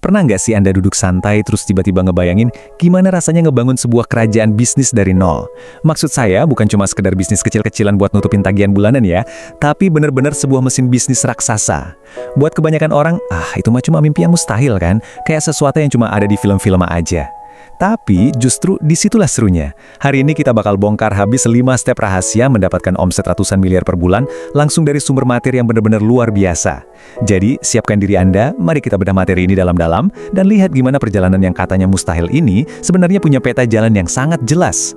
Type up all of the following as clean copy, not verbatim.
Pernah nggak sih Anda duduk santai terus tiba-tiba ngebayangin gimana rasanya ngebangun sebuah kerajaan bisnis dari nol? Maksud saya bukan cuma sekedar bisnis kecil-kecilan buat nutupin tagihan bulanan ya, tapi bener-bener sebuah mesin bisnis raksasa. Buat kebanyakan orang, itu mah cuma mimpi yang mustahil kan? Kayak sesuatu yang cuma ada di film-film aja. Tapi justru disitulah serunya. Hari ini kita bakal bongkar habis 5 step rahasia mendapatkan omset ratusan miliar per bulan langsung dari sumber materi yang benar-benar luar biasa. Jadi, siapkan diri Anda, mari kita bedah materi ini dalam-dalam dan lihat gimana perjalanan yang katanya mustahil ini sebenarnya punya peta jalan yang sangat jelas.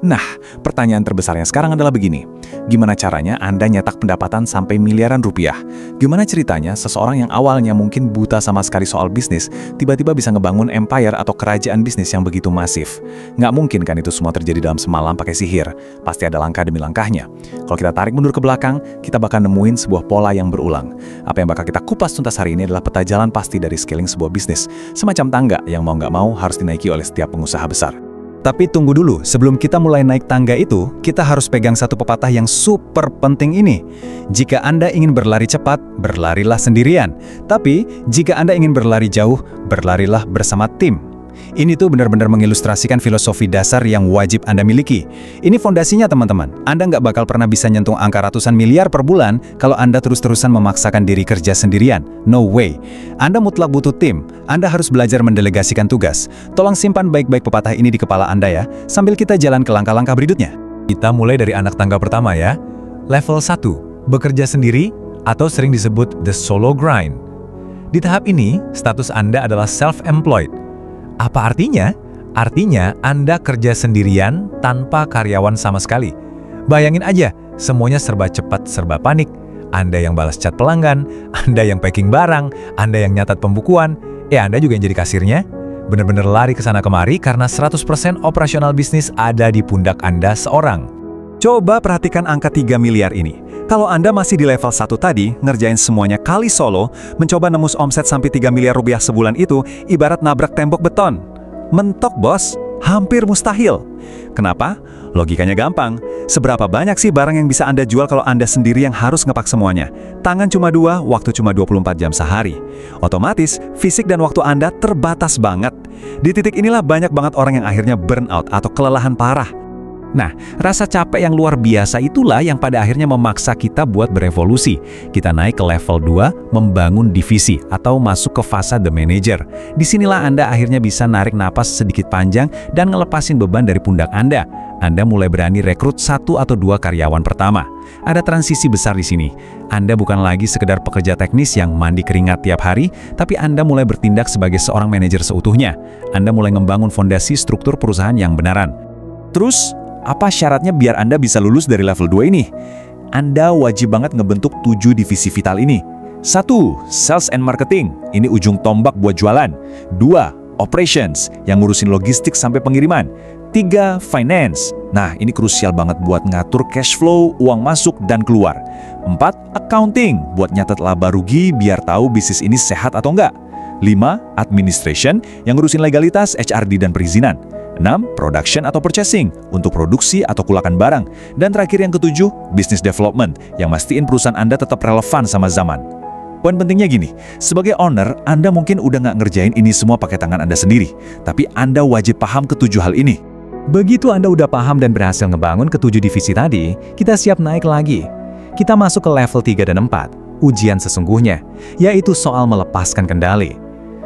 Nah, pertanyaan terbesarnya sekarang adalah begini. Gimana caranya Anda nyetak pendapatan sampai miliaran rupiah? Gimana ceritanya seseorang yang awalnya mungkin buta sama sekali soal bisnis, tiba-tiba bisa ngebangun empire atau kerajaan bisnis yang begitu masif? Nggak mungkin kan itu semua terjadi dalam semalam pakai sihir. Pasti ada langkah demi langkahnya. Kalau kita tarik mundur ke belakang, kita bakal nemuin sebuah pola yang berulang. Apa yang bakal kita kupas tuntas hari ini adalah peta jalan pasti dari scaling sebuah bisnis. Semacam tangga yang mau nggak mau harus dinaiki oleh setiap pengusaha besar. Tapi tunggu dulu, sebelum kita mulai naik tangga itu, kita harus pegang satu pepatah yang super penting ini. Jika Anda ingin berlari cepat, berlarilah sendirian. Tapi, jika Anda ingin berlari jauh, berlarilah bersama tim. Ini tuh benar-benar mengilustrasikan filosofi dasar yang wajib Anda miliki. Ini fondasinya teman-teman. Anda nggak bakal pernah bisa nyentuh angka ratusan miliar per bulan kalau Anda terus-terusan memaksakan diri kerja sendirian. No way. Anda mutlak butuh tim. Anda harus belajar mendelegasikan tugas. Tolong simpan baik-baik pepatah ini di kepala Anda ya, sambil kita jalan ke langkah-langkah berikutnya. Kita mulai dari anak tangga pertama ya. Level 1, bekerja sendiri atau sering disebut the solo grind. Di tahap ini, status Anda adalah self-employed. Apa artinya? Artinya Anda kerja sendirian tanpa karyawan sama sekali. Bayangin aja, semuanya serba cepat, serba panik. Anda yang balas chat pelanggan, Anda yang packing barang, Anda yang nyatat pembukuan, Anda juga yang jadi kasirnya. Bener-bener lari ke sana kemari karena 100% operasional bisnis ada di pundak Anda seorang. Coba perhatikan angka 3 miliar ini. Kalau Anda masih di level 1 tadi, ngerjain semuanya kali solo, mencoba nembus omset sampai 3 miliar rupiah sebulan itu, ibarat nabrak tembok beton. Mentok bos, hampir mustahil. Kenapa? Logikanya gampang. Seberapa banyak sih barang yang bisa Anda jual kalau Anda sendiri yang harus ngepak semuanya? Tangan cuma 2, waktu cuma 24 jam sehari. Otomatis, fisik dan waktu Anda terbatas banget. Di titik inilah banyak banget orang yang akhirnya burnout atau kelelahan parah. Nah, rasa capek yang luar biasa itulah yang pada akhirnya memaksa kita buat berevolusi. Kita naik ke level 2, membangun divisi atau masuk ke fase the manager. Disinilah Anda akhirnya bisa narik napas sedikit panjang dan ngelepasin beban dari pundak Anda. Anda mulai berani rekrut 1 atau 2 karyawan pertama. Ada transisi besar di sini. Anda bukan lagi sekedar pekerja teknis yang mandi keringat tiap hari, tapi Anda mulai bertindak sebagai seorang manajer seutuhnya. Anda mulai membangun fondasi struktur perusahaan yang benaran. Terus, apa syaratnya biar Anda bisa lulus dari level 2 ini? Anda wajib banget ngebentuk 7 divisi vital ini. 1. Sales and marketing. Ini ujung tombak buat jualan. 2. Operations, yang ngurusin logistik sampai pengiriman. 3. Finance. Nah, ini krusial banget buat ngatur cash flow, uang masuk dan keluar. 4. Accounting, buat nyatet laba rugi biar tahu bisnis ini sehat atau enggak. 5. Administration, yang ngurusin legalitas, HRD dan perizinan. 6. Production atau purchasing, untuk produksi atau kulakan barang. Dan terakhir yang ke-7, business development, yang mastiin perusahaan Anda tetap relevan sama zaman. Poin pentingnya gini, sebagai owner, Anda mungkin udah nggak ngerjain ini semua pakai tangan Anda sendiri, tapi Anda wajib paham ke-7 hal ini. Begitu Anda udah paham dan berhasil ngebangun ke-7 divisi tadi, kita siap naik lagi. Kita masuk ke level 3 dan 4, ujian sesungguhnya, yaitu soal melepaskan kendali.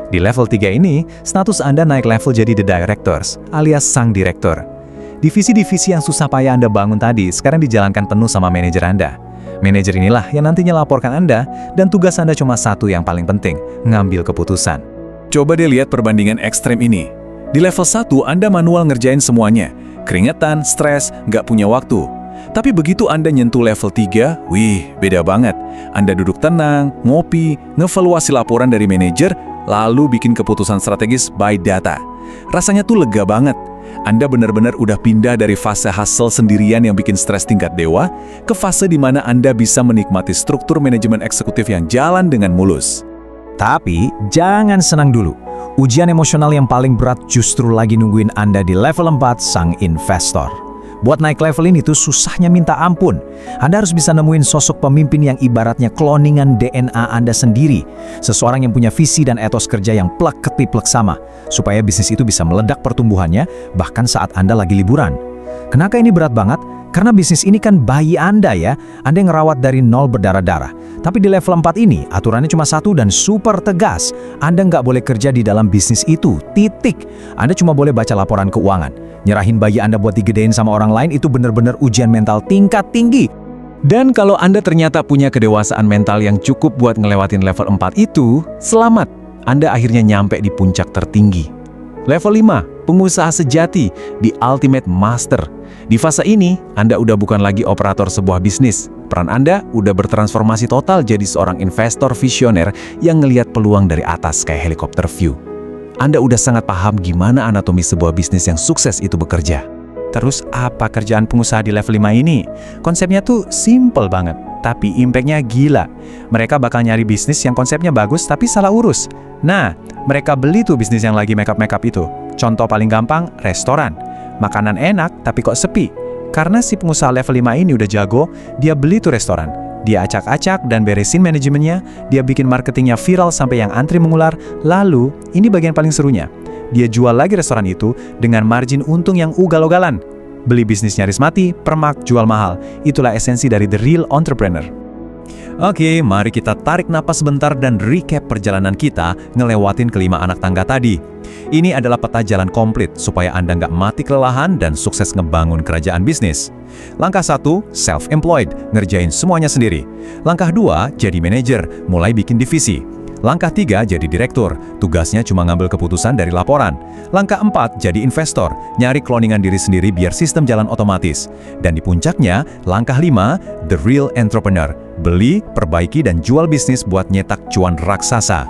Di level 3 ini, status Anda naik level jadi the directors, alias sang direktur. Divisi-divisi yang susah payah Anda bangun tadi sekarang dijalankan penuh sama manajer Anda. Manajer inilah yang nantinya laporkan Anda, dan tugas Anda cuma satu yang paling penting, ngambil keputusan. Coba deh lihat perbandingan ekstrem ini. Di level 1, Anda manual ngerjain semuanya. Keringetan, stres, nggak punya waktu. Tapi begitu Anda nyentuh level 3, wih, beda banget. Anda duduk tenang, ngopi, ngevaluasi laporan dari manajer, lalu bikin keputusan strategis by data. Rasanya tuh lega banget. Anda benar-benar udah pindah dari fase hustle sendirian yang bikin stres tingkat dewa, ke fase di mana Anda bisa menikmati struktur manajemen eksekutif yang jalan dengan mulus. Tapi, jangan senang dulu. Ujian emosional yang paling berat justru lagi nungguin Anda di level 4, sang investor. Buat naik level ini tuh susahnya minta ampun. Anda harus bisa nemuin sosok pemimpin yang ibaratnya kloningan DNA Anda sendiri. Seseorang yang punya visi dan etos kerja yang plek ketiplek sama, supaya bisnis itu bisa meledak pertumbuhannya bahkan saat Anda lagi liburan. Kenapa ini berat banget? Karena bisnis ini kan bayi Anda ya. Anda yang ngerawat dari nol berdarah-darah. Tapi di level 4 ini, aturannya cuma satu dan super tegas. Anda nggak boleh kerja di dalam bisnis itu, titik. Anda cuma boleh baca laporan keuangan. Nyerahin bayi Anda buat digedein sama orang lain itu benar-benar ujian mental tingkat tinggi. Dan kalau Anda ternyata punya kedewasaan mental yang cukup buat ngelewatin level 4 itu, selamat. Anda akhirnya nyampe di puncak tertinggi. Level 5, pengusaha sejati, di Ultimate Master. Di fase ini, Anda udah bukan lagi operator sebuah bisnis. Peran Anda udah bertransformasi total jadi seorang investor visioner yang ngelihat peluang dari atas kayak helikopter view. Anda udah sangat paham gimana anatomi sebuah bisnis yang sukses itu bekerja. Terus apa kerjaan pengusaha di level 5 ini? Konsepnya tuh simple banget, tapi impact-nya gila. Mereka bakal nyari bisnis yang konsepnya bagus tapi salah urus. Nah, mereka beli tuh bisnis yang lagi makeup-makeup itu. Contoh paling gampang, restoran. Makanan enak tapi kok sepi. Karena si pengusaha level 5 ini udah jago, dia beli tuh restoran. Dia acak-acak dan beresin manajemennya, dia bikin marketingnya viral sampai yang antri mengular. Lalu, ini bagian paling serunya. Dia jual lagi restoran itu dengan margin untung yang ugal-ugalan. Beli bisnis nyaris mati, permak, jual mahal. Itulah esensi dari The Real Entrepreneur. Oke, mari kita tarik napas sebentar dan recap perjalanan kita ngelewatin kelima anak tangga tadi. Ini adalah peta jalan komplit supaya Anda nggak mati kelelahan dan sukses ngebangun kerajaan bisnis. Langkah 1, self-employed, ngerjain semuanya sendiri. Langkah 2, jadi manajer, mulai bikin divisi. Langkah 3, jadi direktur, tugasnya cuma ngambil keputusan dari laporan. Langkah 4, jadi investor, nyari kloningan diri sendiri biar sistem jalan otomatis. Dan di puncaknya, langkah 5, The Real Entrepreneur, beli, perbaiki, dan jual bisnis buat nyetak cuan raksasa.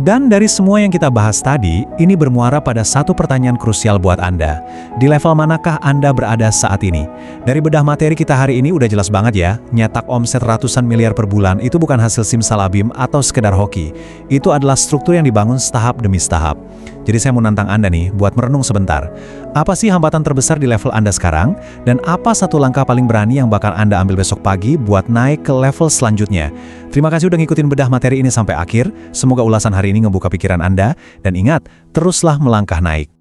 Dan dari semua yang kita bahas tadi, ini bermuara pada satu pertanyaan krusial buat Anda. Di level manakah Anda berada saat ini? Dari bedah materi kita hari ini udah jelas banget ya, nyetak omset ratusan miliar per bulan itu bukan hasil simsalabim atau sekedar hoki. Itu adalah struktur yang dibangun setahap demi setahap. Jadi saya mau nantang Anda nih buat merenung sebentar. Apa sih hambatan terbesar di level Anda sekarang? Dan apa satu langkah paling berani yang bakal Anda ambil besok pagi buat naik ke level selanjutnya? Terima kasih udah ngikutin bedah materi ini sampai akhir. Semoga ulasan hari ini ngebuka pikiran Anda. Dan ingat, teruslah melangkah naik.